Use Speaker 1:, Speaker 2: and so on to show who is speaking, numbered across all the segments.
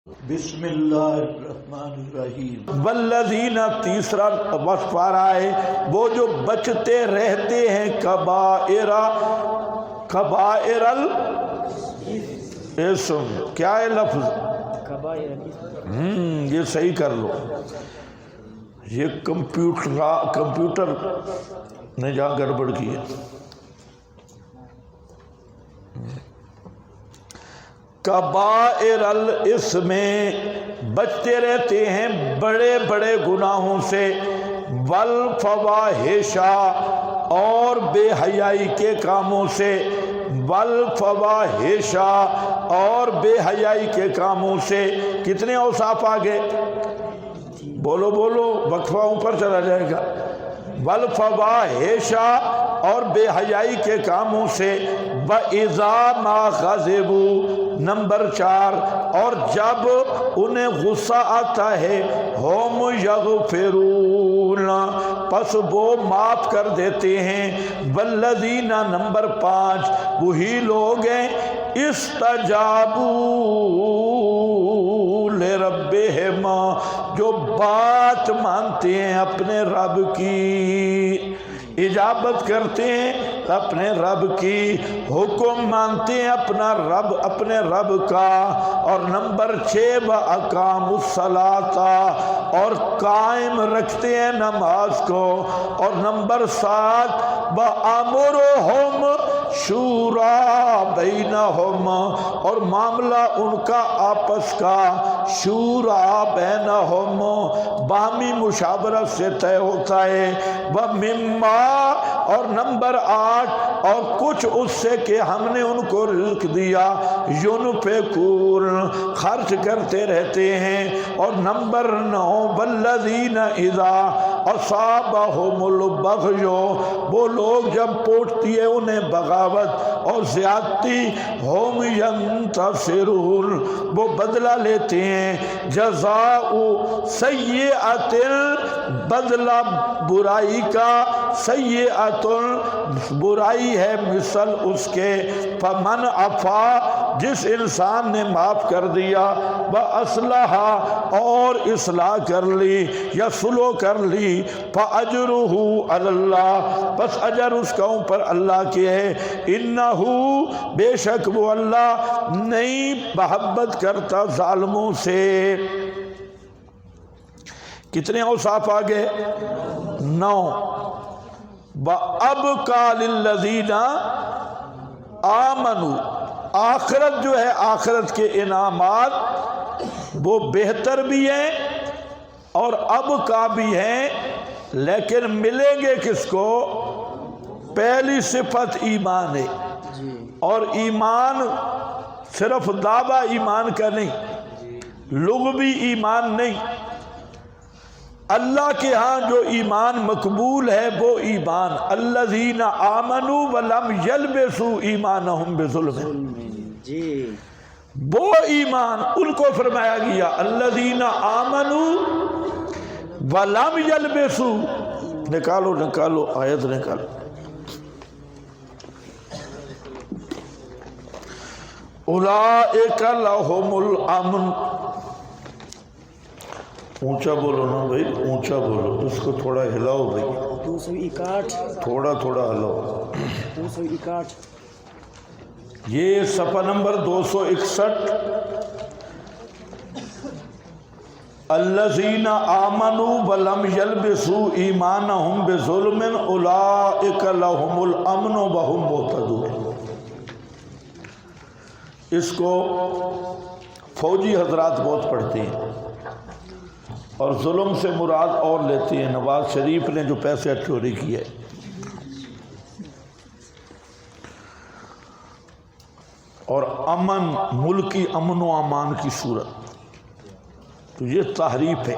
Speaker 1: بسم اللہ الرحمن الرحیم۔
Speaker 2: والذین تیسرا وصف آ رہا ہے وہ جو بچتے رہتے ہیں کبائر الاسم۔ کیا ہے لفظ؟ یہ صحیح کر لو، یہ کمپیوٹر نے جہاں گڑبڑ کی ہے۔ کبائر الاسم بچتے رہتے ہیں بڑے بڑے گناہوں سے، والفواحش اور بے حیائی کے کاموں سے، والفواحش اور بے حیائی کے کاموں سے۔ کتنے اوصاف آگے؟ بولو بولو، وقفہ اوپر چلا جائے گا۔ والفواحش اور بے حیائی کے کاموں سے، وَإِذَا مَا غَضِبُوا نمبر 4، اور جب انہیں غصہ آتا ہے، ہم یغفرون پس وہ معاف کر دیتے ہیں، والذین نمبر 5 وہی لوگ ہیں استجابوا لربہم جو بات مانتے ہیں اپنے رب کی، اجابت کرتے ہیں اپنے رب کی، حکم مانتے ہیں اپنے رب کا۔ اور نمبر 6 وَأَقَامُوا الصَّلَاةَ اور قائم رکھتے ہیں نماز کو۔ اور نمبر 7 وَأَمْرُهُمْ شُورَى بَيْنَهُمْ اور معاملہ ان کا آپس کا شورا بینہم باہمی مشاورت سے طے ہوتا ہے۔ وَمِمَّا اور نمبر 8 اور کچھ اس سے کہ ہم نے ان کو رزق دیا، يُنْفِقُونَ خرچ کرتے رہتے ہیں۔ اور نمبر 9 وَالَّذِينَ إِذَا أَصَابَهُمُ الْبَغْيُ وہ لوگ جب پوٹتی ہے انہیں بغاوت اور زیادتی، ہم ينتصرون وہ بدلہ لیتے ہیں۔ جزاء سیئۃ بدلہ برائی کا، سیئۃ برائی ہے مثل اس کے، فمن عفا جس انسان نے معاف کر دیا، وَأَصْلَحَ اور اصلاح کر لی یا صلح کر لی، فَأَجْرُهُ عَلَى اللَّهِ پس اجر اس کا اوپر اللہ کے ہے، اِنَّهُ بے شک وہ اللہ نہیں محبت کرتا ظالموں سے۔ کتنے اوصاف آگے؟ 9 وَأَبْقَى لِلَّذِينَ آمَنُوا آخرت جو ہے، آخرت کے انعامات وہ بہتر بھی ہیں اور ابقا بھی ہیں، لیکن ملیں گے کس کو؟ پہلی صفت ایمان ہے، اور ایمان صرف دعویٰ ایمان کا نہیں، لغوی ایمان نہیں، اللہ کے ہاں جو ایمان مقبول ہے وہ ایمان الذین آمنوا ولم یلبسوا ایمانہم بظلم، وہ ایمان ان کو فرمایا گیا الذین آمنوا ولم یلبسوا۔ نکالو آیت نکالو۔ اولئک لہم الامن، اونچا بولو نا بھائی، اونچا بولو، اس کو تھوڑا ہلاؤ بھائی،
Speaker 3: 261
Speaker 2: تھوڑا ہلاؤ۔
Speaker 3: 261
Speaker 2: یہ صفحہ نمبر 261 الذین آمنوا ولم یلبسوا ایمانہم بظلم اولئک لہم الامن وہم مہتدون۔ اس کو فوجی حضرات بہت پڑھتے ہیں اور ظلم سے مراد اور لیتے ہیں، نواز شریف نے جو پیسے چوری کیے۔ اور امن، ملکی امن و امان کی صورت، تو یہ تحریف ہے،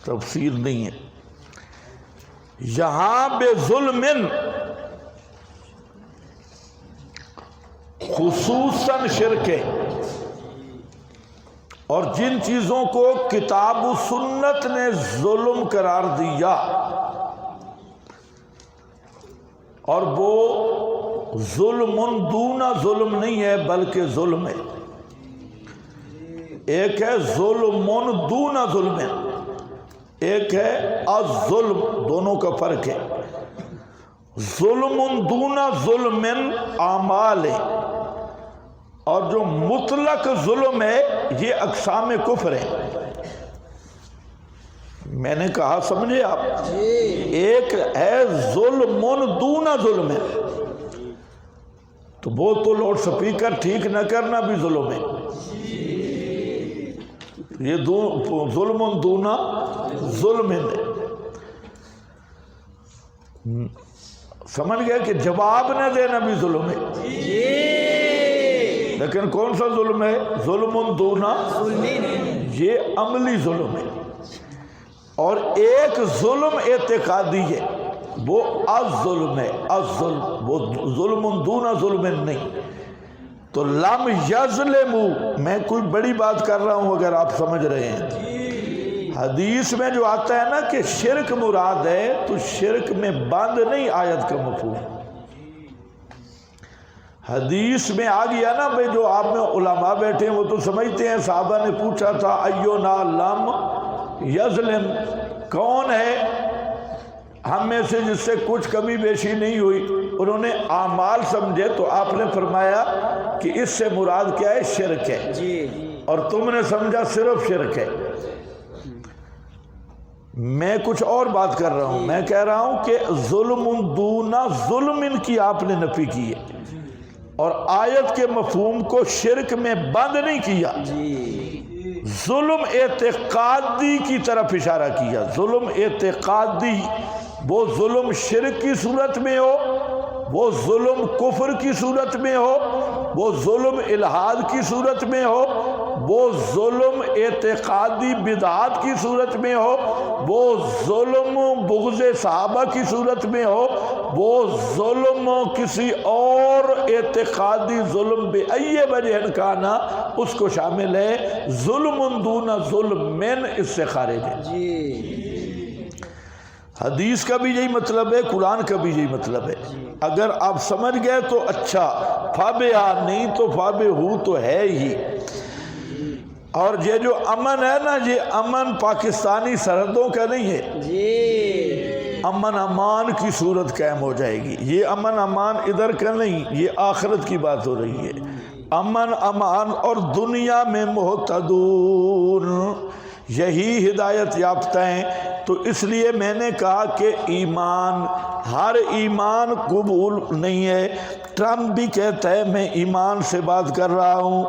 Speaker 2: تفسیر نہیں ہے۔ یہاں بے ظلم خصوصاً شرک ہے، اور جن چیزوں کو کتاب و سنت نے ظلم قرار دیا، اور وہ ظلم دون ظلم نہیں ہے بلکہ ظلم ہے۔ ایک ہے ظلم دون ظلم، ایک ہے الظلم، دونوں کا فرق ہے۔ ظلم دون ظلم اعمال ہے، اور جو مطلق ظلم ہے یہ اقسام کفر ہے۔ میں نے کہا سمجھے آپ؟ ایک ہے ظلم دون ظلم ہے، تو وہ تو لاؤڈ سپیکر ٹھیک نہ کرنا بھی ظلم ہے، یہ ظلم دون ظلم ہے۔ سمجھ گئے کہ جواب نہ دینا بھی ظلم ہے، لیکن کون سا ظلم ہے؟ ظلم دون، یہ عملی ظلم ہے۔ اور ایک ظلم اعتقادی ہے، وہ الظلم ہے، الظلم، وہ ظلم دون ظلم نہیں۔ تو لم یظلموا، میں کوئی بڑی بات کر رہا ہوں اگر آپ سمجھ رہے ہیں۔ حدیث میں جو آتا ہے نا کہ شرک مراد ہے، تو شرک میں بند نہیں آیت کا مفہوم۔ حدیث میں آ گیا نا بھئی، جو آپ میں علماء بیٹھے ہیں وہ تو سمجھتے ہیں، صحابہ نے پوچھا تھا ایونا لم یظلم، کون ہے ہم میں سے جس سے کچھ کمی بیشی نہیں ہوئی؟ انہوں نے اعمال سمجھے، تو آپ نے فرمایا کہ اس سے مراد کیا ہے؟ شرک ہے، اور تم نے سمجھا صرف شرک ہے۔ میں کچھ اور بات کر رہا ہوں، میں کہہ رہا ہوں کہ ظلم دون ظلم کی آپ نے نفی کی ہے، اور آیت کے مفہوم کو شرک میں بند نہیں کیا، ظلم اعتقادی کی طرف اشارہ کیا۔ ظلم اعتقادی، وہ ظلم شرک کی صورت میں ہو، وہ ظلم کفر کی صورت میں ہو، وہ ظلم الحاد کی صورت میں ہو، وہ ظلم اعتقادی بدعات کی صورت میں ہو، وہ ظلم بغض صحابہ کی صورت میں ہو، وہ ظلم کسی اور اعتقادی ظلم بے ای وجہ کانا، اس کو شامل ہے۔ ظلم دون ظلم من، اس سے خارج ہے۔ حدیث کا بھی یہی مطلب ہے، قرآن کا بھی یہی مطلب ہے۔ اگر آپ سمجھ گئے تو اچھا، فَبِهَا، نہیں تو فَبِهُ تو ہے ہی۔ اور یہ جو امن ہے نا، یہ امن پاکستانی سرحدوں کا نہیں ہے، امن امان کی صورت قائم ہو جائے گی۔ یہ امن امان ادھر کا نہیں، یہ آخرت کی بات ہو رہی ہے۔ امن امان اور دنیا میں محتدون، یہی ہدایت یافتہ ہیں۔ تو اس لیے میں نے کہا کہ ایمان، ہر ایمان قبول نہیں ہے۔ ٹرمپ بھی کہتا ہے میں ایمان سے بات کر رہا ہوں،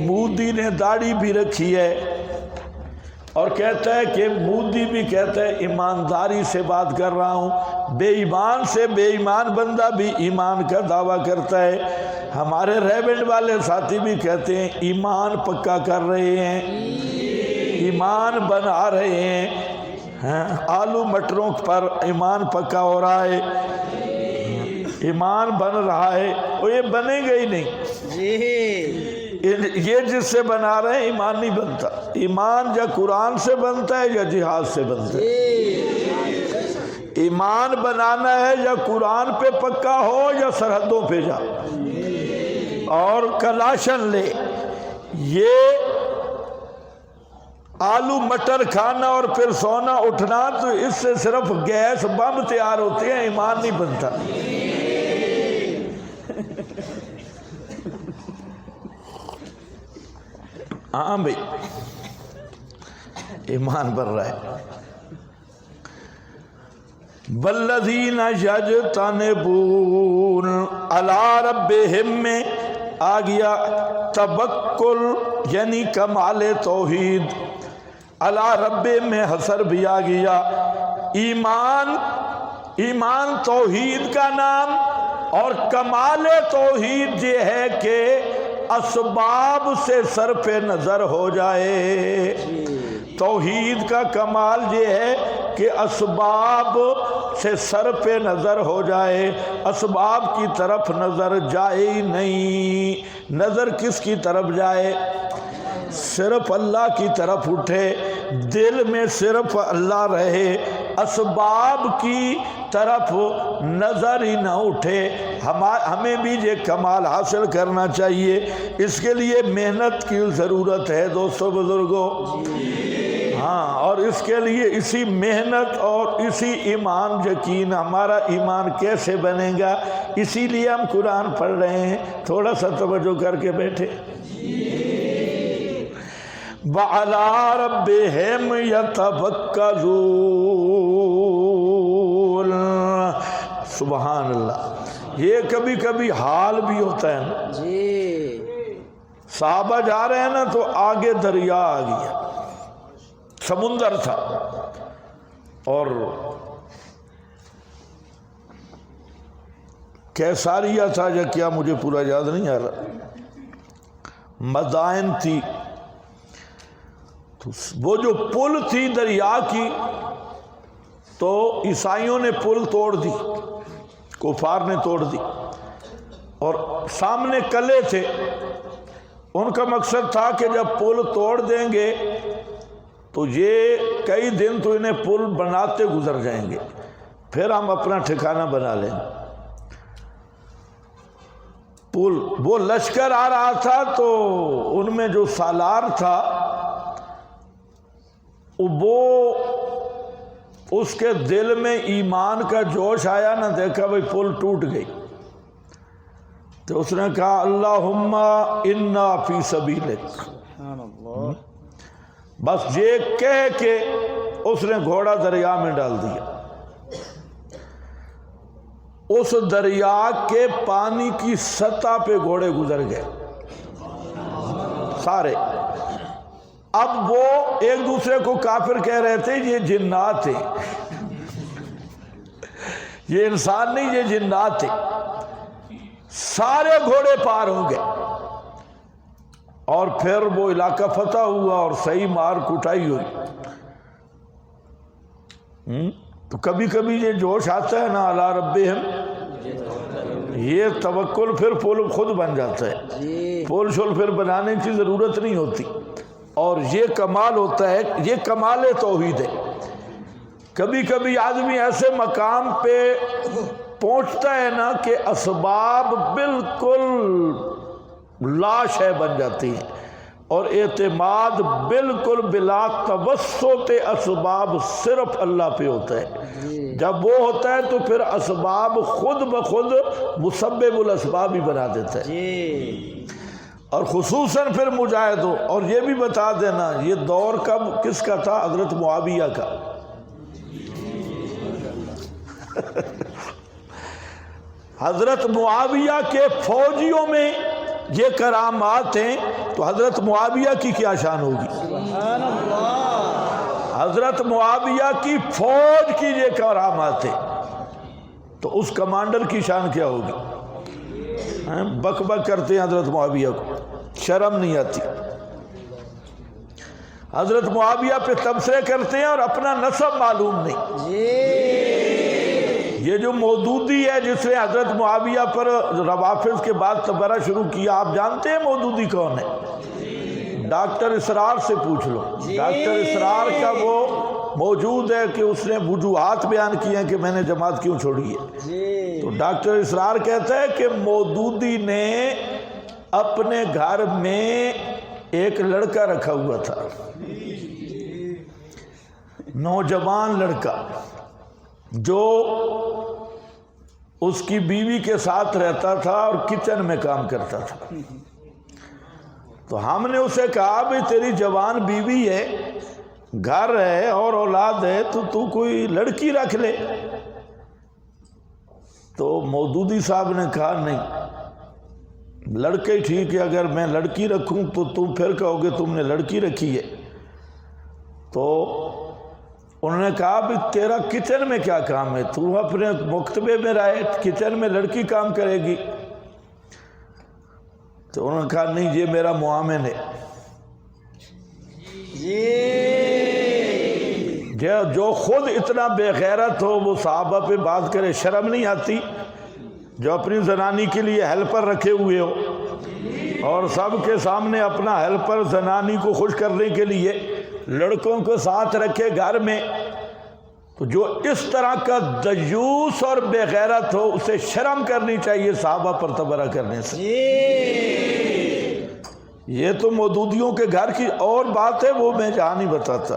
Speaker 2: مودی نے داڑھی بھی رکھی ہے اور کہتا ہے کہ مودی بھی کہتا ہے ایمانداری سے بات کر رہا ہوں۔ بے ایمان سے بے ایمان بندہ بھی ایمان کا دعویٰ کرتا ہے۔ ہمارے ریبنڈ والے ساتھی بھی کہتے ہیں ایمان پکا کر رہے ہیں، ایمان بنا رہے ہیں، آلو مٹروں پر ایمان پکا ہو رہا ہے، ایمان بن رہا ہے۔ وہ یہ بنے گا ہی نہیں، یہ جس سے بنا رہے ہیں ایمان نہیں بنتا۔ ایمان یا قرآن سے بنتا ہے یا جہاد سے بنتا ہے۔ ایمان بنانا ہے یا قرآن پہ پکا ہو یا سرحدوں پہ جا اور کلاشن لے۔ یہ آلو مٹر کھانا اور پھر سونا اٹھنا، تو اس سے صرف گیس بم تیار ہوتے ہیں، ایمان نہیں بنتا۔ ہاں بھائی، ایمان بن رہا ہے۔ والذین یجتنبون علی ربہم میں آ گیا توکل، یعنی کمال توحید۔ علی رب میں حسر بھی آ گیا۔ ایمان توحید کا نام، اور کمال توحید یہ ہے کہ اسباب سے صرف نظر ہو جائے۔ توحید کا کمال یہ ہے کہ اسباب سے صرف نظر ہو جائے، اسباب کی طرف نظر جائے ہی نہیں۔ نظر کس کی طرف جائے؟ صرف اللہ کی طرف اٹھے، دل میں صرف اللہ رہے، اسباب کی طرف نظر ہی نہ اٹھے. ہمیں بھی یہ کمال حاصل کرنا چاہیے. اس کے لیے محنت کی ضرورت ہے دوستو بزرگوں. ہاں، اور اس کے لیے اسی محنت اور اسی ایمان یقین. ہمارا ایمان کیسے بنے گا؟ اسی لیے ہم قرآن پڑھ رہے ہیں. تھوڑا سا توجہ کر کے بیٹھے. وَعَلَىٰ رَبِّهِمْ يَتَوَكَّلُونَ. سبحان اللہ. یہ کبھی کبھی حال بھی ہوتا ہے نا. صحابہ جا رہے ہیں نا تو آگے دریا آ گیا، سمندر تھا، اور کیساریہ تھا یا کیا مجھے پورا یاد نہیں آ رہا، مدائن تھی. تو وہ جو پل تھی دریا کی، تو عیسائیوں نے پل توڑ دی، کفار نے توڑ دی، اور سامنے قلعے تھے. ان کا مقصد تھا کہ جب پل توڑ دیں گے تو یہ کئی دن تو انہیں پل بناتے گزر جائیں گے، پھر ہم اپنا ٹھکانہ بنا لیں گے. پل، وہ لشکر آ رہا تھا تو ان میں جو سالار تھا وہ، اس کے دل میں ایمان کا جوش آیا نا، دیکھا بھئی پل ٹوٹ گئی، تو اس نے کہا اللہم انا فی سبیلک. بس یہ کہہ کے اس نے گھوڑا دریا میں ڈال دیا. اس دریا کے پانی کی سطح پہ گھوڑے گزر گئے سارے. اب وہ ایک دوسرے کو کافر کہہ رہے تھے یہ جنات تھے، یہ انسان نہیں، یہ جنات تھے. سارے گھوڑے پار ہو گئے، اور پھر وہ علاقہ فتح ہوا اور صحیح مار کٹائی ہوئی. تو کبھی کبھی یہ جوش آتا ہے نا علی ربہم، یہ توکل پھر پل خود بن جاتا ہے. پل شل پھر بنانے کی ضرورت نہیں ہوتی. اور یہ کمال ہوتا ہے، یہ کمال توحید ہے. کبھی کبھی آدمی ایسے مقام پہ پہنچتا ہے نا کہ اسباب بالکل لا شے بن جاتی ہیں، اور اعتماد بالکل بلا توسط اسباب صرف اللہ پہ ہوتا ہے. جب وہ ہوتا ہے تو پھر اسباب خود بخود مسبب الاسباب ہی بنا دیتا ہے. اور خصوصاً پھر مجاہدوں. اور یہ بھی بتا دینا یہ دور کب کس کا تھا؟ حضرت معاویہ کا. حضرت معاویہ کے فوجیوں میں یہ کرامات ہیں، تو حضرت معاویہ کی کیا شان ہوگی؟ حضرت معاویہ کی فوج کی یہ کرامات ہیں، تو اس کمانڈر کی شان کیا ہوگی؟ بک بک کرتے ہیں حضرت معاویہ کو، شرم نہیں آتی. حضرت معاویہ پہ تبصرے کرتے ہیں اور اپنا نسب معلوم نہیں. یہ جو مودودی ہے جس نے حضرت معاویہ پر روافظ کے بعد تبرہ شروع کیا، آپ جانتے ہیں مودودی کون ہے؟ ڈاکٹر اسرار سے پوچھ لو. ڈاکٹر اسرار کا وہ موجود ہے کہ اس نے وجوہات بیان کیے ہیں کہ میں نے جماعت کیوں چھوڑی ہے. تو ڈاکٹر اسرار کہتا ہے کہ مودودی نے اپنے گھر میں ایک لڑکا رکھا ہوا تھا، نوجوان لڑکا، جو اس کی بیوی کے ساتھ رہتا تھا اور کچن میں کام کرتا تھا. تو ہم نے اسے کہا بھئی تیری جوان بیوی ہے، گھر ہے اور اولاد ہے، تو کوئی لڑکی رکھ لے. تو مودودی صاحب نے کہا نہیں، لڑکے ٹھیک ہے، اگر میں لڑکی رکھوں تو تم پھر کہو گے تم نے لڑکی رکھی ہے. تو انہوں نے کہا بھی تیرا کچن میں کیا کام ہے؟ تو اپنے مکتبے میں رہے، کچن میں لڑکی کام کرے گی. تو انہوں نے کہا نہیں، یہ میرا معامن ہے. جو خود اتنا بے غیرت ہو وہ صحابہ پہ بات کرے، شرم نہیں آتی؟ جو اپنی زنانی کے لیے ہیلپر رکھے ہوئے ہو اور سب کے سامنے اپنا ہیلپر زنانی کو خوش کرنے کے لیے لڑکوں کو ساتھ رکھے گھر میں، تو جو اس طرح کا دیوس اور بے غیرت ہو اسے شرم کرنی چاہیے صحابہ پر تبرہ کرنے سے۔ یہ تو مودودیوں کے گھر کی اور بات ہے، وہ میں جہاں نہیں بتاتا۔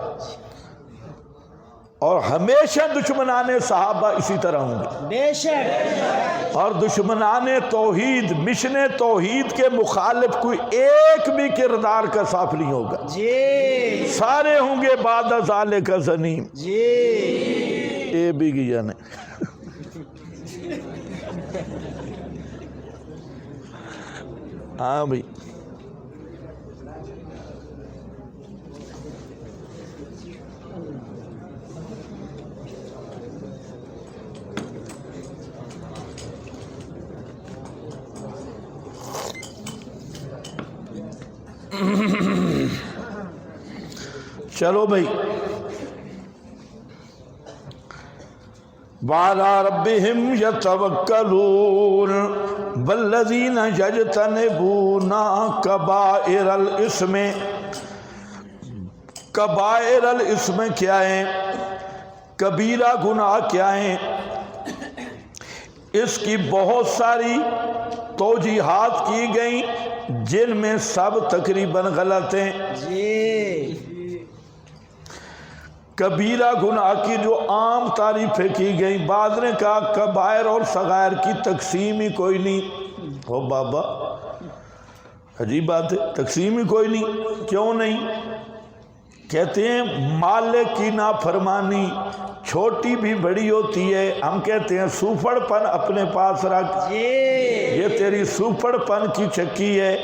Speaker 2: اور ہمیشہ دشمنان صحابہ اسی طرح ہوں گے
Speaker 3: بے شک،
Speaker 2: اور دشمنان توحید، مشن توحید کے مخالف کوئی ایک بھی کردار کا صاف نہیں ہوگا
Speaker 3: جی
Speaker 2: سارے ہوں گے بعد ذالک زنیم۔
Speaker 3: جی
Speaker 2: اے بھی گیا نے ہاں بھائی، چلو بھائی، وعلی ربہم یتوکلون والذین یجتنبون کبائر الاسم۔ کبائر الاسم کیا ہے؟ کبیرہ گناہ کیا ہیں؟ اس کی بہت ساری توجیحات کی گئیں جن میں سب تقریباً غلط ہیں۔
Speaker 3: جی
Speaker 2: کبیرہ گناہ کی جو عام تعریفیں کی گئیں، بعض نے کہا کبائر اور صغائر کی تقسیم ہی کوئی نہیں۔ او بابا عجیب بات ہے، تقسیم ہی کوئی نہیں، کیوں نہیں؟ کہتے ہیں مالک کی نافرمانی چھوٹی بھی بڑی ہوتی ہے، ہم کہتے ہیں سوپڑ پن اپنے پاس رکھ،
Speaker 3: جی
Speaker 2: یہ تیری سوپڑ پن کی چکی ہے۔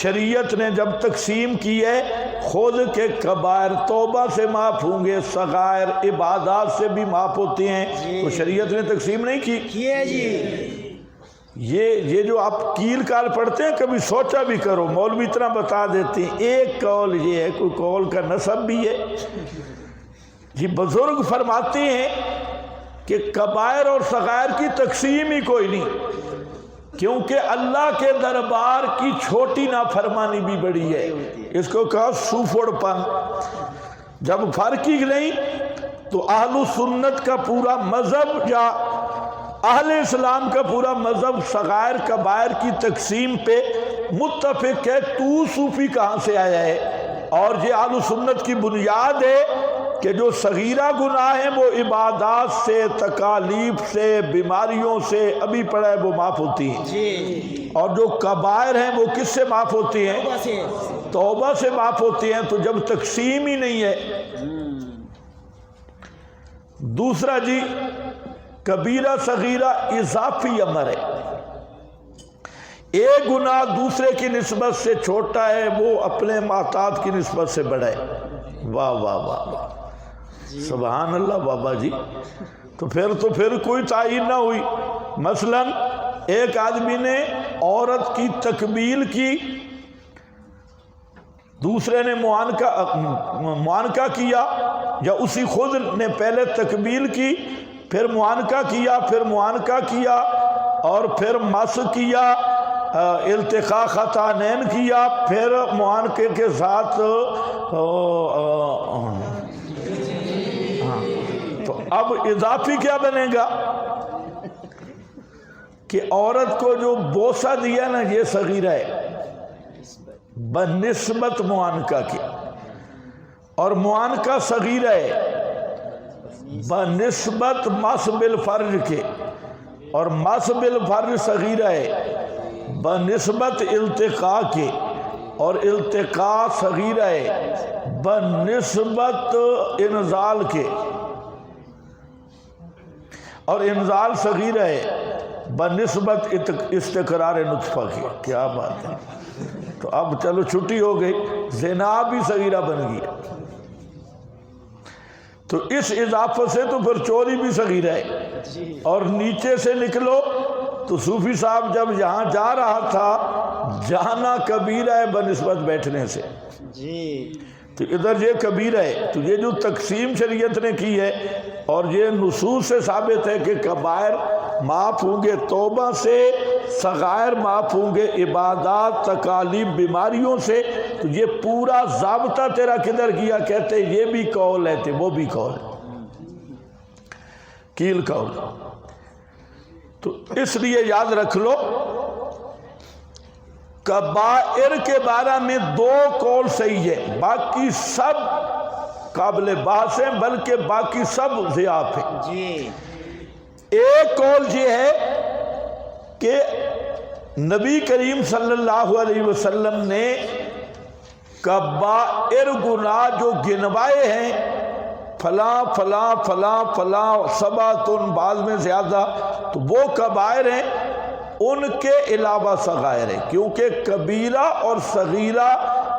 Speaker 2: شریعت نے جب تقسیم کی ہے، خود کے کبائر توبہ سے معاف ہوں گے، صغائر عبادات سے بھی معاف ہوتے ہیں، تو شریعت نے تقسیم نہیں کی۔
Speaker 3: کیے جی
Speaker 2: یہ جو آپ کیل کال پڑھتے ہیں کبھی سوچا بھی کرو، مولوی اتنا بتا دیتے ہیں ایک قول یہ ہے، کوئی قول کا نسب بھی ہے جی۔ بزرگ فرماتے ہیں کہ کبائر اور صغائر کی تقسیم ہی کوئی نہیں، کیونکہ اللہ کے دربار کی چھوٹی نافرمانی بھی بڑی ہے، اس کو کہا سوفڑ پن۔ جب فرق ہی نہیں تو اہل سنت کا پورا مذہب یا اہل اسلام کا پورا مذہب صغائر کبائر کی تقسیم پہ متفق ہے۔ تو صوفی کہاں سے آیا ہے؟ اور یہ اہل سنت کی بنیاد ہے کہ جو صغیرہ گناہ ہیں وہ عبادات سے، تکالیف سے، بیماریوں سے، ابھی پڑھا ہے، وہ معاف ہوتی ہیں
Speaker 3: جی
Speaker 2: اور جو کبائر ہیں وہ کس سے معاف ہوتی ہیں؟
Speaker 3: توبہ سے۔
Speaker 2: توبہ سے معاف ہوتی ہیں۔ تو جب تقسیم ہی نہیں ہے۔ دوسرا جی، کبیرہ صغیرہ اضافی امر ہے، ایک گناہ دوسرے کی نسبت سے چھوٹا ہے، وہ اپنے محتاط کی نسبت سے بڑا ہے۔ واہ واہ واہ واہ، سبحان اللہ بابا جی۔ تو پھر کوئی تعین نہ ہوئی۔ مثلا ایک آدمی نے عورت کی تکمیل کی، دوسرے نے معانقہ کیا، یا اسی خود نے پہلے تکمیل کی، پھر معانقہ کیا، پھر معانقہ کیا، اور پھر مس کیا، التقاء خطانین کیا، پھر معانقے کے ساتھ تو اب اضافی کیا بنے گا کہ عورت کو جو بوسہ دیا نا، یہ صغیرہ ہے بنسبت معانقہ کے، اور معانقہ صغیرہ ہے بنسبت مس بالفرج کے، اور مس بالفرج صغیرہ ہے بنسبت التقاء کے، اور التقاء صغیرہ ہے بنسبت انزال کے، اور انزال صغیرہ ہے بنسبت استقرار نطفہ کے۔ کیا بات ہے! تو اب چلو چھٹی ہو گئی، زنا بھی صغیرہ بن گیا۔ تو اس اضافے سے تو پھر چوری بھی صغیرہ ہے۔ اور نیچے سے نکلو تو صوفی صاحب جب یہاں جا رہا تھا، جانا کبیرہ ہے بنسبت بیٹھنے سے،
Speaker 3: جی
Speaker 2: تو ادھر یہ کبیرہ ہے۔ تو یہ جو تقسیم شریعت نے کی ہے، اور یہ نصوص سے ثابت ہے کہ کبائر معاف ہوں گے توبہ سے، صغائر معاف ہوں گے عبادات، تکالیف، بیماریوں سے۔ تو یہ پورا ضابطہ تیرا کدھر گیا؟ کہتے یہ بھی قول ہے، وہ بھی قول ہے۔ کیل کا ہوگا. تو اس لیے یاد رکھ لو کبائر کے بارے میں 2 قول صحیح ہے، باقی سب قابل بحث ہیں، بلکہ باقی سب ضعاف ہیں.
Speaker 3: جی.
Speaker 2: ایک قول یہ ہے کہ نبی کریم صلی اللہ علیہ وسلم نے کبائر گناہ جو گنوائے ہیں، فلاں فلاں فلاں فلاں سبعۃ، بعض میں زیادہ، تو وہ کبائر ہیں، ان کے علاوہ صغائر ہیں، کیونکہ کبیرہ اور صغیرہ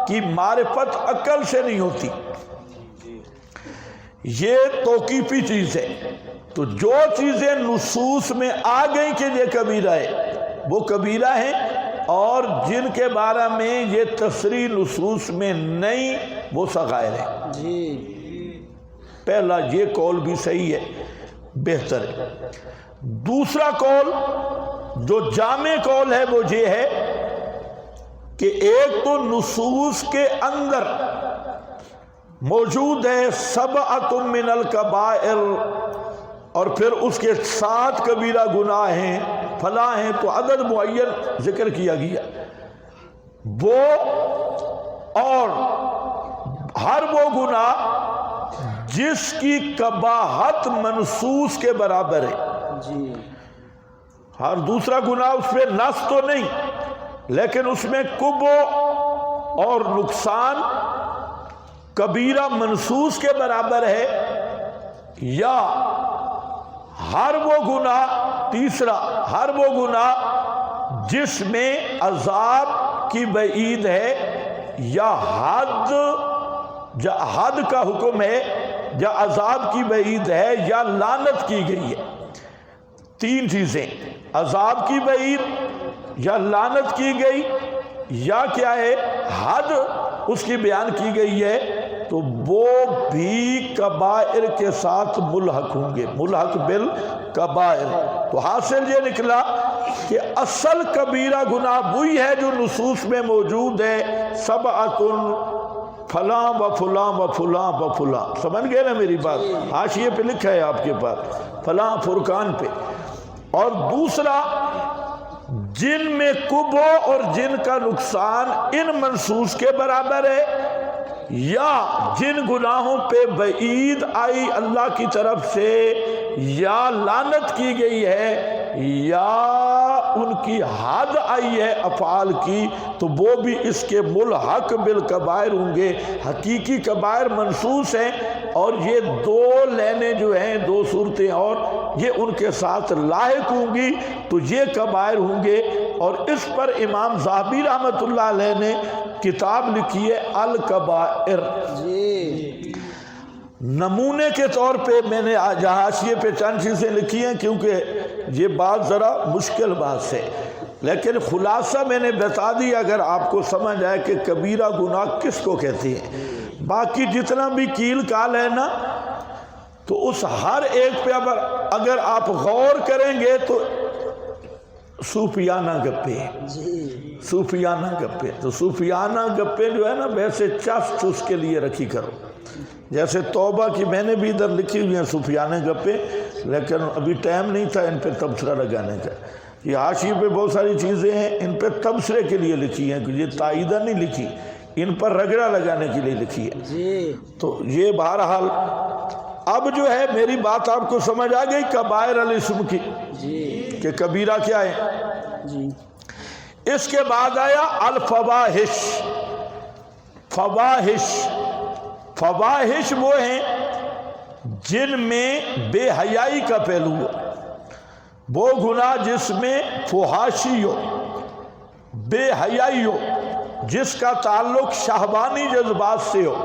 Speaker 2: کی معرفت عقل سے نہیں ہوتی، یہ توقیفی چیز ہے. تو جو چیزیں نصوص میں آ گئیں کہ یہ کبیرہ ہے وہ کبیرہ ہیں، اور جن کے بارے میں یہ تصریح نصوص میں نہیں وہ صغائر ہیں.
Speaker 3: جی.
Speaker 2: پہلا یہ قول بھی صحیح ہے، بہتر ہے. دوسرا قول جو جامع قول ہے وہ یہ ہے کہ ایک تو نصوص کے اندر موجود ہے سبعۃ من الکبائر، اور پھر اس کے 7 کبیرہ گناہ ہیں، فلاں ہیں، تو عدد معین ذکر کیا گیا. وہ اور ہر وہ گناہ جس کی قباحت منصوص کے برابر ہے.
Speaker 3: جی.
Speaker 2: ہر دوسرا گناہ اس میں نص تو نہیں، لیکن اس میں کبو اور نقصان کبیرہ منصوص کے برابر ہے. یا ہر وہ گناہ، تیسرا ہر وہ گناہ جس میں عذاب کی وعید ہے، یا حد کا حکم ہے، یا عذاب کی وعید ہے، یا لعنت کی گئی ہے. 3 چیزیں، عذاب کی وعید، یا لعنت کی گئی، یا کیا ہے حد اس کی بیان کی گئی ہے، تو وہ بھی کبائر کے ساتھ ملحق ہوں گے، ملحق بالکبائر. تو حاصل یہ نکلا کہ اصل کبیرہ گناہ وہی ہے جو نصوص میں موجود ہے، سبعۃ فلاں و فلاں و فلاں و فلاں. سمجھ گئے نا میری بات؟ حاشیے پہ لکھا ہے آپ کے پاس، فلاں فرقان پہ. اور دوسرا جن میں کبو اور جن کا نقصان ان منصوص کے برابر ہے، یا جن گناہوں پہ وعید آئی اللہ کی طرف سے، یا لعنت کی گئی ہے، یا ان کی حد آئی ہے افعال کی، تو وہ بھی اس کے ملحق بالکبائر ہوں گے. حقیقی کبائر منصوص ہیں، اور یہ 2 لینیں جو ہیں، 2 صورتیں اور یہ ان کے ساتھ لاحق ہوں گی، تو یہ کبائر ہوں گے. اور اس پر امام ذہبی رحمۃ اللہ علیہ نے کتاب لکھی ہے الکبائر.
Speaker 3: جی.
Speaker 2: نمونے کے طور پہ میں نے حاشیے پہ چند چیزیں لکھی ہیں، کیونکہ یہ بات ذرا مشکل بات ہے، لیکن خلاصہ میں نے بتا دی اگر آپ کو سمجھ آئے کہ کبیرہ گناہ کس کو کہتے ہیں. باقی جتنا بھی کیل کال ہے نا، تو اس ہر ایک پہ اگر آپ غور کریں گے تو صوفیانہ گپے، صوفیانہ گپے. تو صوفیانہ گپے جو ہے نا، ویسے چس کے لیے رکھی کرو. جیسے توبہ کی میں نے بھی ادھر لکھی ہوئی ہیں صوفیانہ گپے، لیکن ابھی ٹائم نہیں تھا ان پہ تبصرہ لگانے کا. یہ حاشیے پہ بہت ساری چیزیں ہیں، ان پہ تبصرے کے لیے لکھی ہیں، کہ یہ تائیدہ نہیں لکھی، ان پر رگڑا لگانے کے لیے لکھی ہے.
Speaker 3: جی.
Speaker 2: تو یہ بہرحال اب جو ہے میری بات آپ کو سمجھ آ گئی کبائر الاسم کی،
Speaker 3: جی.
Speaker 2: کہ کبیرہ کیا ہے.
Speaker 3: جی.
Speaker 2: اس کے بعد آیا الفواحش. فواحش، فواحش وہ ہیں جن میں بے حیائی کا پہلو ہو، وہ گناہ جس میں فحاشی ہو، بے حیائی ہو، جس کا تعلق شہوانی جذبات سے ہو.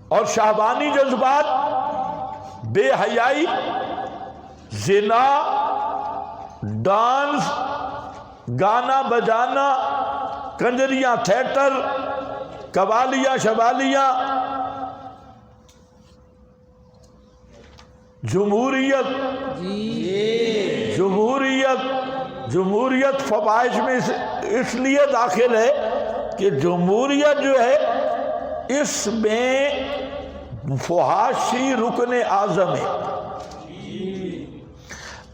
Speaker 2: اور شہوانی جذبات، بے حیائی، زنا، ڈانس، گانا بجانا، کنجریاں، تھیٹر، قوالیاں شوالیاں، جمہوریت. جمہوریت فواحش میں اس لیے داخل ہے کہ جمہوریت جو ہے اس میں فحاشی رکن اعظم ہے.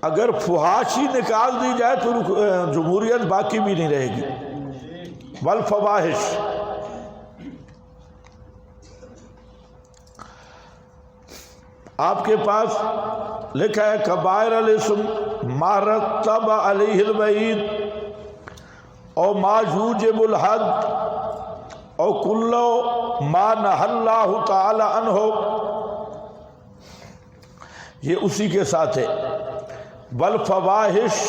Speaker 2: اگر فحاشی نکال دی جائے تو جمہوریت باقی بھی نہیں رہے گی۔ والفواحش، آپ کے پاس لکھا ہے کبائر الاسم ما رتب علیہ الوعید او ما یوجب الحد او کلو ما نہی اللہ تعالی عنہ، یہ اسی کے ساتھ ہے۔ والفواحش،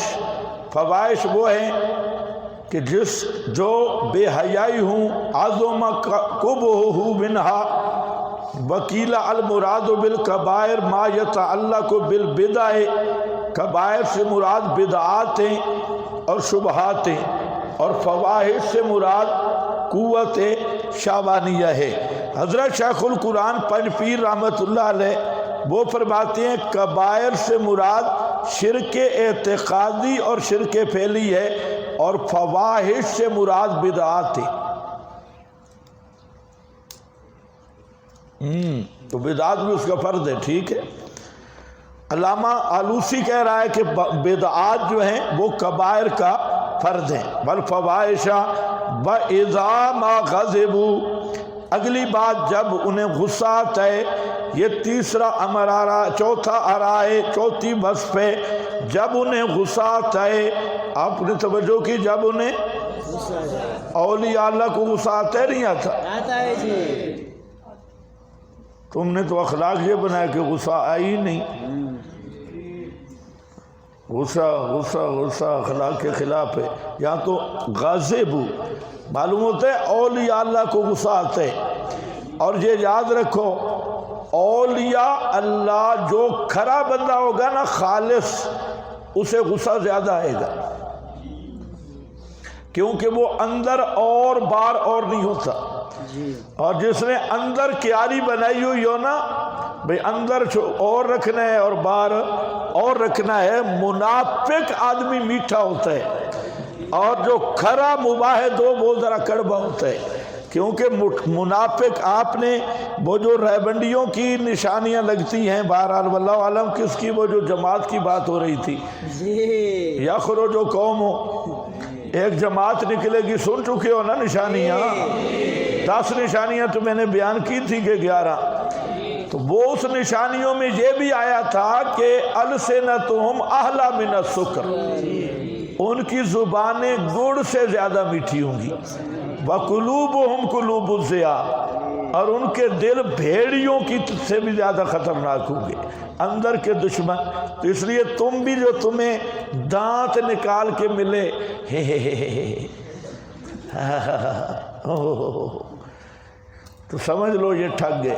Speaker 2: فواحش وہ ہیں کہ جو بے حیائی ہوں، عظم قبحہ منہا، وکیل المراد بالکبائر ما یتعلق بالبدع، کبائر سے مراد بدعات ہیں اور شبہات ہیں، اور فواحش سے مراد قوت شہوانیہ ہے۔ حضرت شیخ القرآن پنج پیر رحمت اللہ علیہ وہ فرماتے ہیں کبائر سے مراد شرک اعتقادی اور شرک فعلی ہے، اور فواحش سے مراد بدعات ہے۔ تو بدعات بھی اس کا فرد ہے، ٹھیک ہے۔ علامہ آلوسی کہہ رہا ہے کہ بدعات جو ہیں وہ کبائر کا فرد ہیں۔ والفواحش وَإِذَا مَا غَضِبُوا، اگلی بات جب انہیں غصہ آتا ہے، یہ تیسرا امر آ رہا، چوتھا آ رہا ہے، چوتھی وصف ہے، جب انہیں غصہ آتا ہے۔ آپ نے توجہ کی، جب انہیں اولیاء اللہ کو غصہ آتا ہے نہیں آتا؟
Speaker 3: آتا ہے جی۔
Speaker 2: تم نے تو اخلاق یہ بنایا کہ غصہ آئی ہی نہیں۔ غصہ غصہ غصہ اخلاق کے خلاف ہے۔ یہاں تو غاضب معلوم ہوتا ہے اولیاء اللہ کو غصہ آتا ہے۔ اور یہ یاد رکھو، اولیاء اللہ جو کھرا بندہ ہوگا نا، خالص، اسے غصہ زیادہ آئے گا، کیونکہ وہ اندر اور باہر اور نہیں ہوتا۔ اور جس نے اندر کیاری بنائی ہوئی ہو نا، بھئی اندر اور رکھنا ہے اور باہر اور رکھنا ہے، منافق آدمی میٹھا ہوتا ہے، اور جو کھرا مباحد ہو وہ ذرا کڑوا ہوتا ہے، کیونکہ منافق، آپ نے وہ جو ریبنڈیوں کی نشانیاں لگتی ہیں، بہرحال واللہ عالم کس کی، وہ جو جماعت کی بات ہو رہی تھی، یخرج جو قوم ہو، ایک جماعت نکلے گی، سن چکے ہو نا نشانیاں، 10 نشانیاں تو میں نے بیان کی تھی کہ 11، تو وہ اس نشانیوں میں یہ بھی آیا تھا کہ السنتہم احلی من السکر، ان کی زبانیں گڑ سے زیادہ میٹھی ہوں گی، وقلوبہم قلوب الذئاب، اور ان کے دل بھیڑیوں کی سے بھی زیادہ خطرناک ہوں گے، اندر کے دشمن۔ تو اس لیے تم بھی جو تمہیں دانت نکال کے ملے تو سمجھ لو یہ ٹھگ گئے،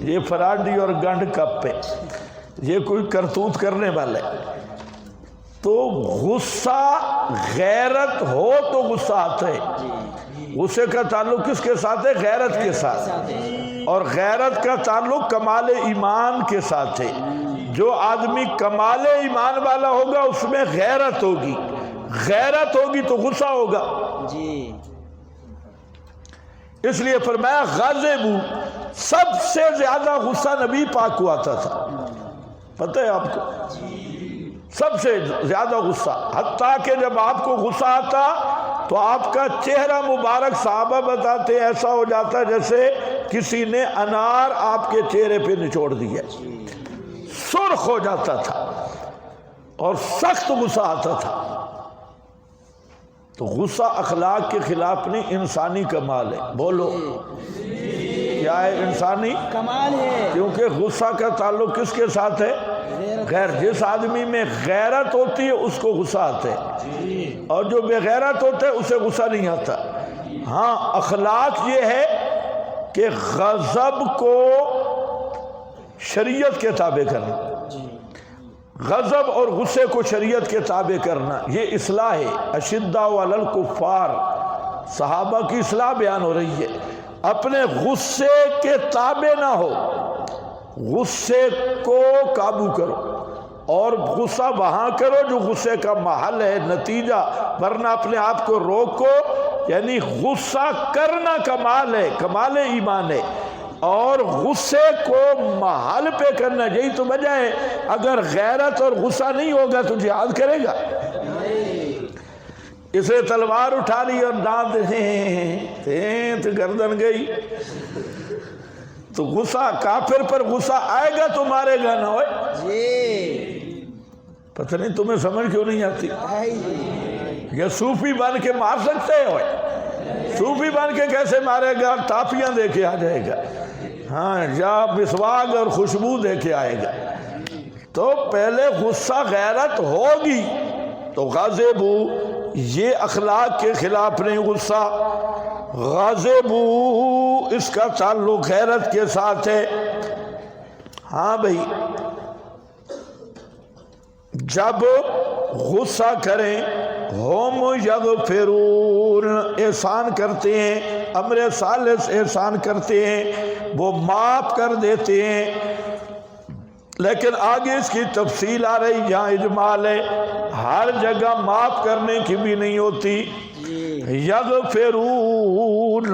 Speaker 2: یہ فراڈی اور گنڈ کپ پہ، یہ کوئی کرتوت کرنے والے۔ تو غصہ غیرت ہو تو غصہ آتا ہے، غصے کا تعلق کس کے ساتھ ہے؟ غیرت کے ساتھ، اور غیرت کا تعلق کمال ایمان کے ساتھ ہے۔ جو آدمی کمال ایمان والا ہوگا اس میں غیرت ہوگی، غیرت ہوگی تو غصہ ہوگا۔ اس لیے فرمایا غاضب، سب سے زیادہ غصہ نبی پاک کو آتا تھا، پتہ ہے آپ کو، سب سے زیادہ غصہ، حتیٰ کہ جب آپ کو غصہ آتا تو آپ کا چہرہ مبارک، صحابہ بتاتے ایسا ہو جاتا جیسے کسی نے انار آپ کے چہرے پہ نچوڑ دیا، سرخ ہو جاتا تھا اور سخت غصہ آتا تھا۔ تو غصہ اخلاق کے خلاف نہیں، انسانی کمال ہے۔ بولو کیا ہے؟ انسانی
Speaker 3: کمال ہے،
Speaker 2: کیونکہ غصہ کا تعلق کس کے ساتھ ہے؟ غیر، جس آدمی میں غیرت ہوتی ہے اس کو غصہ آتا ہے، اور جو بے غیرت ہوتا ہے اسے غصہ نہیں آتا۔ ہاں، اخلاق یہ ہے کہ غضب کو شریعت کے تابع کرنا، غضب اور غصے کو شریعت کے تابع کرنا، یہ اصلاح ہے۔ اشداء علی الکفار، صحابہ کی اصلاح بیان ہو رہی ہے، اپنے غصے کے تابع نہ ہو، غصے کو قابو کرو، اور غصہ وہاں کرو جو غصے کا محل ہے، نتیجہ، ورنہ اپنے آپ کو روکو۔ یعنی غصہ کرنا کمال ہے، کمال ایمان ہے، اور غصے کو محل پہ کرنا، یہی تو وجہ ہے اگر غیرت اور غصہ نہیں ہوگا تو جہاد کرے گا؟ اسے تلوار اٹھا لی اور دانت تو گردن گئی، تو غصہ کافر پر غصہ آئے گا تو مارے گا نہ ہوئے۔ پتہ نہیں تمہیں سمجھ کیوں نہیں آتی؟ یہ صوفی بن کے مار سکتے ہوئے؟ صوفی بن کے کیسے مارے گا؟ ٹافیاں دے کے آ جائے گا، ہاں، یا مسواک اور خوشبو دے کے آئے گا۔ تو پہلے غصہ غیرت ہوگی تو غاضب یہ اخلاق کے خلاف نہیں، غصہ غاضب اس کا تعلق غیرت کے ساتھ ہے۔ ہاں بھائی، جب غصہ کریں ہم یغفرون، احسان کرتے ہیں، امر ثالث احسان کرتے ہیں، وہ معاف کر دیتے ہیں، لیکن آگے اس کی تفصیل آ رہی، یہاں اجمال ہے، ہر جگہ معاف کرنے کی بھی نہیں ہوتی۔ یغفرون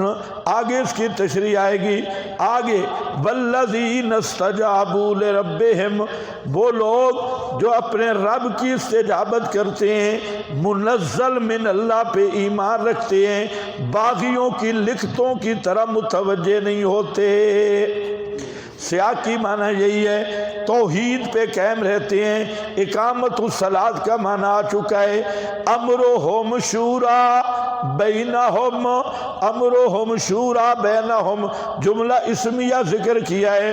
Speaker 2: آگے اس کی تشریح آئے گی، آگے والذین استجابوا لربہم، وہ لوگ جو اپنے رب کی استجابت کرتے ہیں، منزل من اللہ پہ ایمان رکھتے ہیں، باغیوں کی لکھتوں کی طرح متوجہ نہیں ہوتے۔ سیاق کی معنی یہی ہے، توحید پہ قائم رہتے ہیں، اقامت الصلاۃ کا معنی آ چکا ہے، امرہم شورا بینہم، امرہم شورا بینہم جملہ اسمیہ ذکر کیا ہے،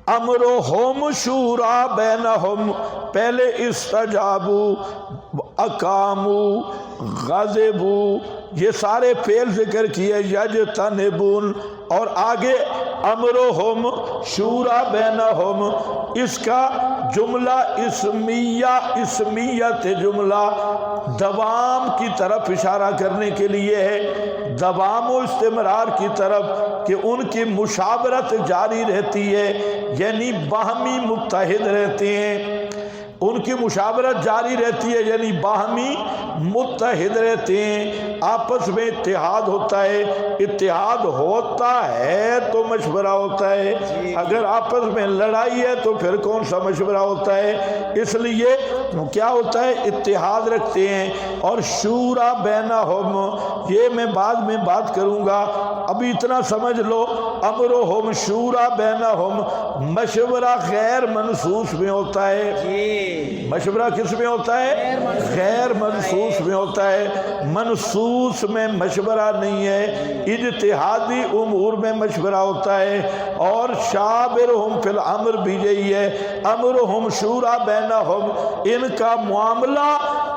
Speaker 2: امرہم شورا بینہم، پہلے استجابو، اقامو، غضبو، یہ سارے فعل ذکر کیے، یجتنبون، اور آگے امرہم شورا بینہم، اس کا جملہ اسمیت جملہ دوام کی طرف اشارہ کرنے کے لیے ہے، دوام و استمرار کی طرف، کہ ان کی مشاورت جاری رہتی ہے، یعنی باہمی متحد رہتے ہیں، ان کی مشاورت جاری رہتی ہے، یعنی باہمی متحد رہتے ہیں، آپس میں اتحاد ہوتا ہے، اتحاد ہوتا ہے تو مشورہ ہوتا ہے، اگر آپس میں لڑائی ہے تو پھر کون سا مشورہ ہوتا ہے؟ اس لیے کیا ہوتا ہے؟ اتحاد رکھتے ہیں۔ اور شورا بینہم، یہ میں بعد میں بات کروں گا، ابھی اتنا سمجھ لو، امرہم شورا بینہم، مشورہ غیر منصوص میں ہوتا ہے، مشورہ کس میں ہوتا ہے؟ غیر منصوص میں ہوتا ہے، منصوص میں مشورہ نہیں ہے، اجتہادی امور میں مشورہ ہوتا ہے، اور شاورہم فی الامر بھی یہی ہے، امرہم شورا بینہم، ان کا معاملہ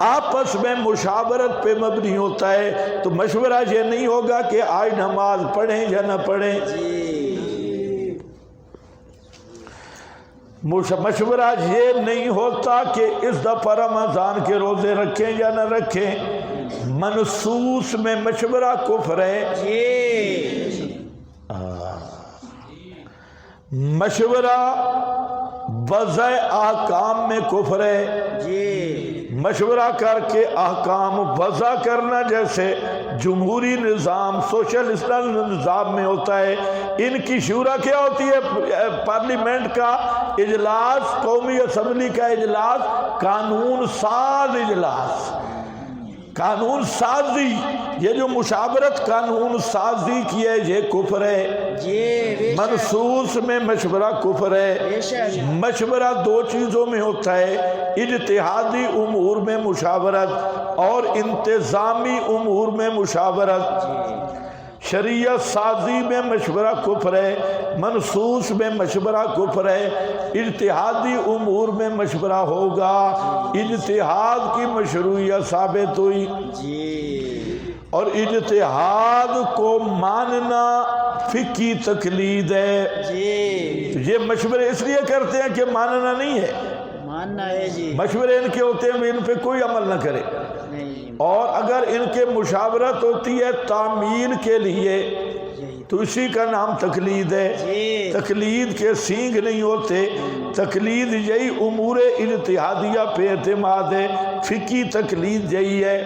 Speaker 2: آپس میں مشاورت پہ مبنی ہوتا ہے، تو مشورہ یہ نہیں ہوگا کہ آج نماز پڑھیں یا نہ پڑھیں، مشورہ یہ نہیں ہوتا کہ اس دفعہ رمضان کے روزے رکھیں یا نہ رکھیں، منصوص میں مشورہ کفر ہے، مشورہ وضع احکام میں کفر ہے، مشورہ کر کے احکام وضع کرنا، جیسے جمہوری نظام سوشلسٹ نظام میں ہوتا ہے، ان کی شورا کیا ہوتی ہے؟ پارلیمنٹ کا اجلاس، قومی اسمبلی کا اجلاس، قانون ساز اجلاس، قانون سازی، یہ جو مشاورت قانون سازی کی ہے یہ کفر ہے، منصوص میں مشورہ کفر ہے۔ مشورہ دو چیزوں میں ہوتا ہے، اجتہادی امور میں مشاورت اور انتظامی امور میں مشاورت۔ شریعت سازی میں مشورہ کفر ہے، منصوص میں مشورہ کفر ہے، اجتہادی امور میں مشورہ ہوگا، اجتہاد کی مشروعیت ثابت ہوئی، اور اجتہاد کو ماننا فقہی تقلید ہے۔ یہ مشورے اس لیے کرتے ہیں کہ ماننا نہیں ہے،
Speaker 3: ماننا ہے جی،
Speaker 2: مشورے ان کے ہوتے ہیں ان پہ کوئی عمل نہ کرے، اور اگر ان کے مشاورت ہوتی ہے تعمیل کے لیے تو اسی کا نام تقلید ہے۔ تقلید کے سینگ نہیں ہوتے، تقلید یہی امور اجتہادیہ پہ اعتماد ہے، فقہی تقلید یہی ہے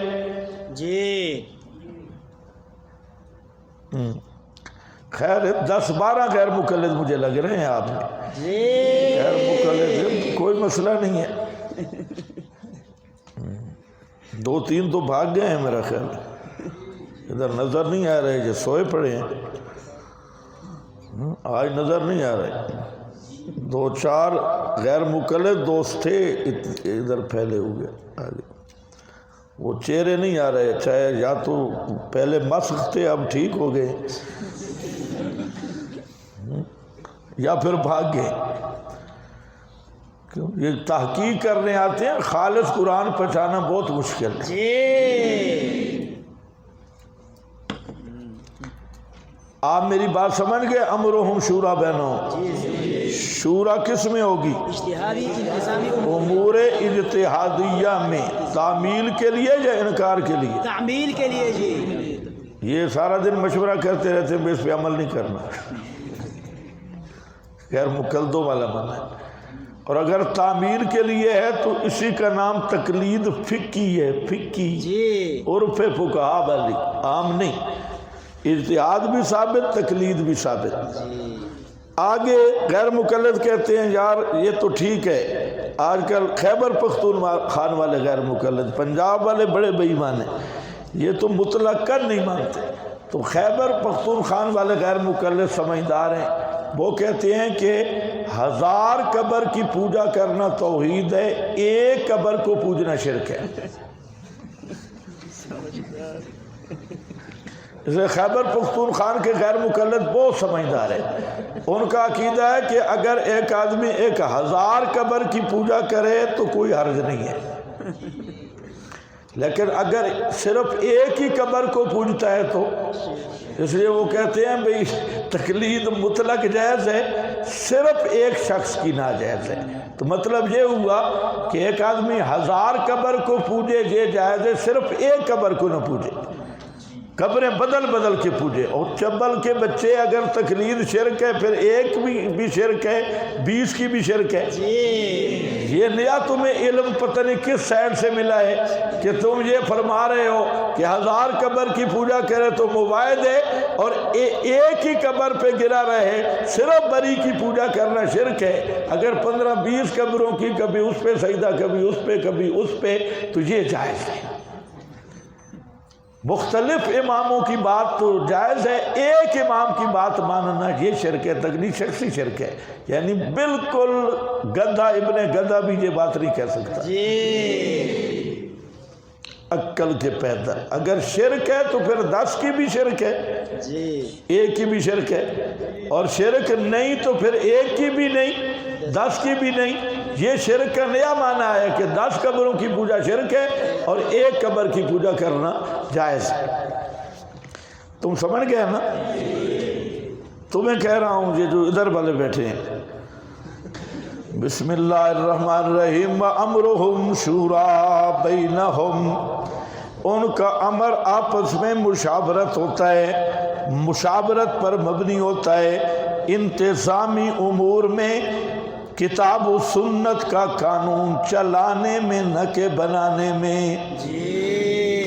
Speaker 2: جی۔ خیر 10-12 غیر مقلد مجھے لگ رہے ہیں آپ میں. غیر مقلد کوئی مسئلہ نہیں ہے. 2-3 تو بھاگ گئے ہیں میرا خیال. ادھر نظر نہیں آ رہے جو سوئے پڑے ہیں. آج نظر نہیں آ رہے. 2-4 غیر مقلد دوست تھے ادھر پھیلے ہوئے آگے. وہ چہرے نہیں آ رہے. چاہے یا تو پہلے مسخ تھے اب ٹھیک ہو گئے یا پھر بھاگ گئے. یہ تحقیق کرنے آتے ہیں. خالص قرآن پہچانا بہت مشکل ہے. آپ میری بات سمجھ گئے. امرہم شورا بینہم. شورا کس میں ہوگی؟ امور اجتہادیہ میں. تعمیل کے لیے یا انکار کے لیے؟
Speaker 3: تعمیل کے لیے جی.
Speaker 2: یہ سارا دن مشورہ کرتے رہتے ہیں اس پہ عمل نہیں کرنا. غیر مقلدوں والا معنی ہے. اور اگر تعمیر کے لیے ہے تو اسی کا نام تقلید فقہی ہے. فقہی عرف فقہا والی، عام نہیں. اجتہاد بھی ثابت، تقلید بھی ثابت. آگے غیر مقلد کہتے ہیں یار یہ تو ٹھیک ہے. آج کل خیبر پختونخوا والے غیر مقلد، پنجاب والے بڑے بے ایمان ہیں. یہ تو مطلقاً نہیں مانتے. تو خیبر پختونخوا والے غیر مقلد سمجھدار ہیں. وہ کہتے ہیں کہ 1000 قبر کی پوجا کرنا توحید ہے، ایک قبر کو پوجنا شرک ہے. اسے خیبر پختونخوا کے غیر مقلد بہت سمجھدار ہے. ان کا عقیدہ ہے کہ اگر ایک آدمی 1000 قبر کی پوجا کرے تو کوئی حرج نہیں ہے، لیکن اگر صرف ایک ہی قبر کو پوجتا ہے تو اس لیے وہ کہتے ہیں بھئی تقلید مطلق جائز ہے، صرف ایک شخص کی ناجائز ہے. تو مطلب یہ ہوا کہ ایک آدمی 1000 قبر کو پوجے یہ جائز ہے، صرف ایک قبر کو نہ پوجے. قبریں بدل بدل کے پوجے. اور چبل کے بچے اگر تقلید شرک ہے پھر ایک بھی شرک ہے، 20 کی بھی شرک ہے. یہ نیا تمہیں علم پتہ نہیں کس سائڈ سے ملا ہے کہ تم یہ فرما رہے ہو کہ 1000 قبر کی پوجا کرے تو مباعد ہے، اور ایک ہی قبر پہ گرا رہے صرف بری کی پوجا کرنا شرک ہے. اگر 15-20 قبروں کی کبھی اس پہ سجدہ، کبھی اس پہ، کبھی اس پہ، تو یہ جائز ہے. مختلف اماموں کی بات تو جائز ہے، ایک امام کی بات ماننا یہ شرک ہے. تقلید شخصی شرک ہے. یعنی بالکل گدھا ابن گدھا بھی یہ بات نہیں کہہ سکتا عقل کے پیدا. اگر شرک ہے تو پھر 10 کی بھی شرک ہے، ایک کی بھی شرک ہے. اور شرک نہیں تو پھر ایک کی بھی نہیں، 10 کی بھی نہیں. یہ شرک کا نیا معنی ہے کہ 10 قبروں کی پوجا شرک ہے اور ایک قبر کی پوجا کرنا جائز ہے. تم سمجھ گئے نا؟ تمہیں کہہ رہا ہوں یہ جو ادھر والے بیٹھے ہیں. بسم اللہ الرحمن الرحیم. وَأَمْرُهُمْ شُورَى بَيْنَهُمْ. ان کا امر آپس میں مشاورت ہوتا ہے، مشاورت پر مبنی ہوتا ہے. انتظامی امور میں کتاب و سنت کا قانون چلانے میں نہ کہ بنانے میں.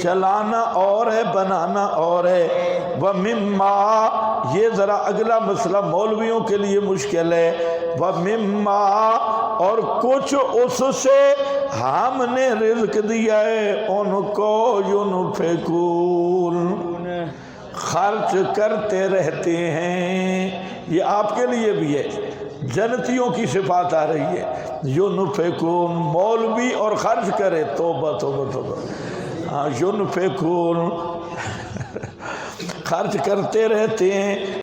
Speaker 2: چلانا اور ہے، بنانا اور ہے. وَمِمَّا، یہ ذرا اگلا مسئلہ مولویوں کے لیے مشکل ہے. وَمِمَّا، اور کچھ اس سے ہم نے رزق دیا ہے ان کو يُنْفِقُونَ، خرچ کرتے رہتے ہیں. یہ آپ کے لیے بھی ہے. جنتیوں کی صفات آ رہی ہے. يُنْفِقُونَ، مولوی اور خرچ کرے. توبہ توبہ توبہ. يُنْفِقُونَ، خرچ کرتے رہتے ہیں.